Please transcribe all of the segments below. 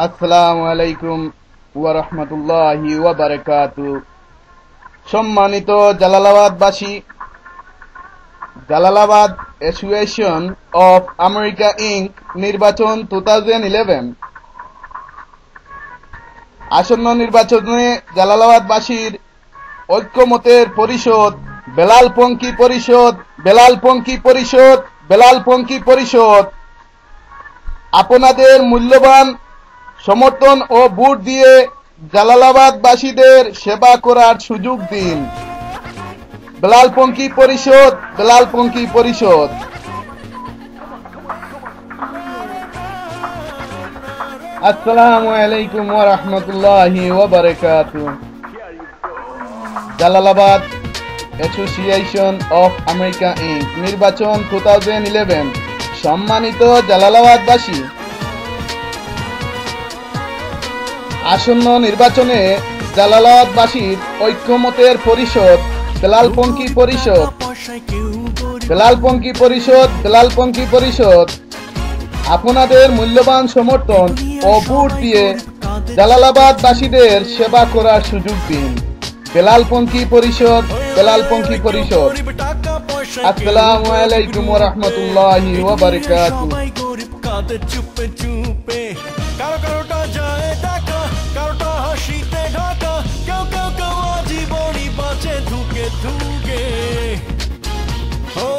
আসসালামু আলাইকুম ওয়া রাহমাতুল্লাহি ওয়া বারাকাতুহু। সম্মানিত জালালাবাদবাসী, Jalalabad association of America Inc নির্বাচন 2011। আসন্ন নির্বাচনে জালালাবাদবাসীর ঐক্যমতের পরিষদ বেলালপঙ্খী পরিষদ আপনাদের মূল্যবান সমর্থন ও ভোট দিয়ে জালালাবাদবাসীদের সেবা করার সুযোগ দিন। বেলালপঙ্খী পরিষদ। আসসালামু আলাইকুম ওয়া রাহমাতুল্লাহি ওয়া বারাকাতুহু। Jalalabad association of America Inc নির্বাচন 2011। সম্মানিত জালালাবাদবাসী, আসন্ন নির্বাচনে জালালাবাদবাসীর ঐক্যমতের পরিষদ বেলালপঙ্খী পরিষদ আপনাদের মূল্যবান সমর্থন ও ভোট দিয়ে জালালাবাদবাসীদের সেবা করার সুযোগ দিন। বেলালপঙ্খী পরিষদ। আসসালামু আলাইকুম ওয়া রাহমাতুল্লাহি ওয়া বারাকাতুহু। কারোটা যায় টাকা, কারোটা হাসিতে ঢাকা, কেউ আজীবনই বাঁচে ধুকে ধুকে। ও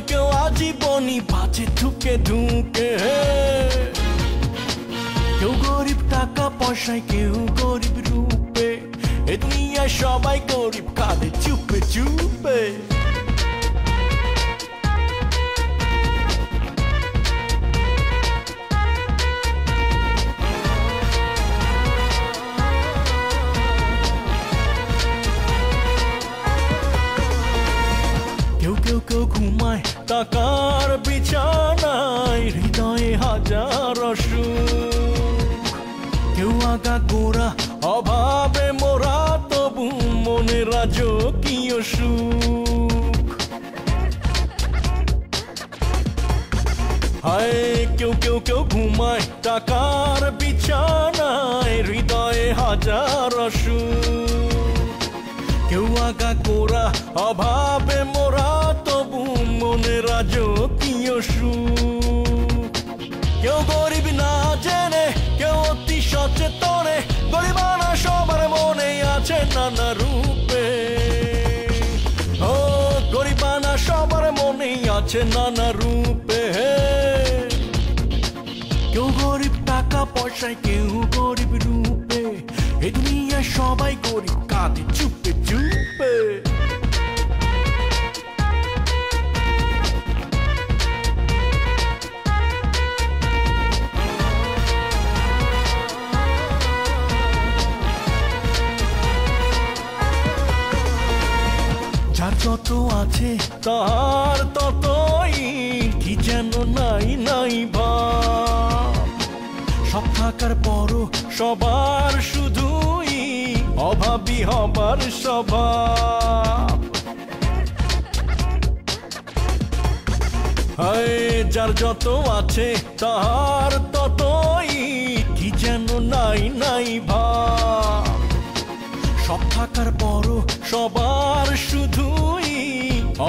কেউ আজীবনই বাঁচে ধুকে ধুকে। কেউ গরিব টাকা পয়সায়, কেউ গরিব রূপে। এ দুনিয়ায় সবাই গরিব, কাঁদে চুপে চুপে। কেউ ঘুমায় টাকার বিছানায়, হৃদয়ে হাজার সুখ। কেউ আগা গোড়া অভাবে মোরা, তবু মনে রাজকীয় সুখ। হায় কেউ ঘুমায় টাকার বিছানায়, হৃদয়ে হাজার সুখ। কেউ আগা গোড়া অভাবে মোরা, তবু মনে রাজকীয় সুখ। কেউ গরিব না জেনে, কেউ অতি সচেতনে, গরিবানা সবার মনে আছে নানা রূপে। ও গরিবানা সবার মনে আছে নানা রূপে। কেউ গরিব টাকা পয়সায়, কেউ গরিব রূপে। এই দুনিয়ায় সবাই গরিব, কাঁদে চুপে চুপে। যার যত আছে তার ততই, কি যেন নাই ভাব। সব থাকার পরও সবার শুধুই অভাবী হবার স্বভাব। হায় যার যত আছে তার ততই, কি যেন নাই ভাব। সব থাকার পরও সবার শুধুই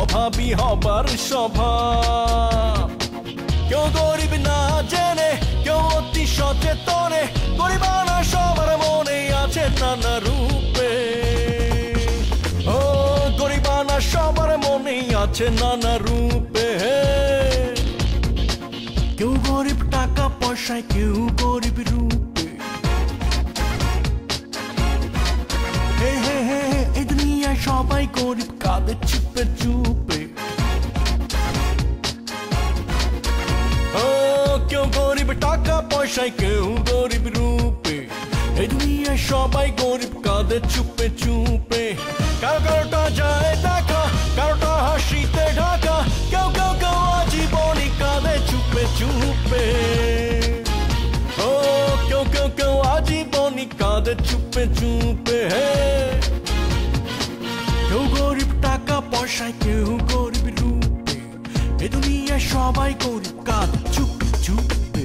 অভাবী হবার স্বভাব। কেউ গরিব না জেনে, কেউ অতি সচেতনে, গরিবানা সবার মনে আছে নানা রূপে। ও গরিবানা সবার মনে আছে নানা রূপে। কেউ গরিব টাকা পয়সায়, কেউ গরিব রূপে। এই দুনিয়ায় সবাই গরিব, কাঁদে চুপে চুপে। কেউ গরিব টাকা পয়সায়, কেউ গরিব রূপে। এই দুনিয়ায় সবাই গরিব, কাঁদে চুপে চুপে। কারোটা যায় টাকা, কারোটা হাসিতে ঢাকা, কেউ আজীবনই কাঁদে চুপে চুপে। ও কেউ আজীবনই কাঁদে চুপে চুপে। কেউ গরিব টাকা পয়সায়, কেউ গরিব রূপে। এই দুনিয়ায় সবাই গরিব, কাঁদে চুপে চুপে।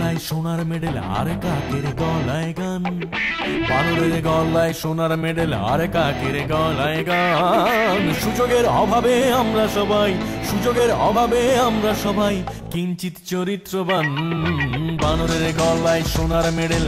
গলায় সোনার মেডেল আর কাকের গলায় গান, বানরের গলায় সোনার মেডেল আর কাকের গলায় গান। সুযোগের অভাবে আমরা সবাই, সুযোগের অভাবে আমরা সবাই কিঞ্চিত চরিত্রবান, বানরের গলায় সোনার মেডেল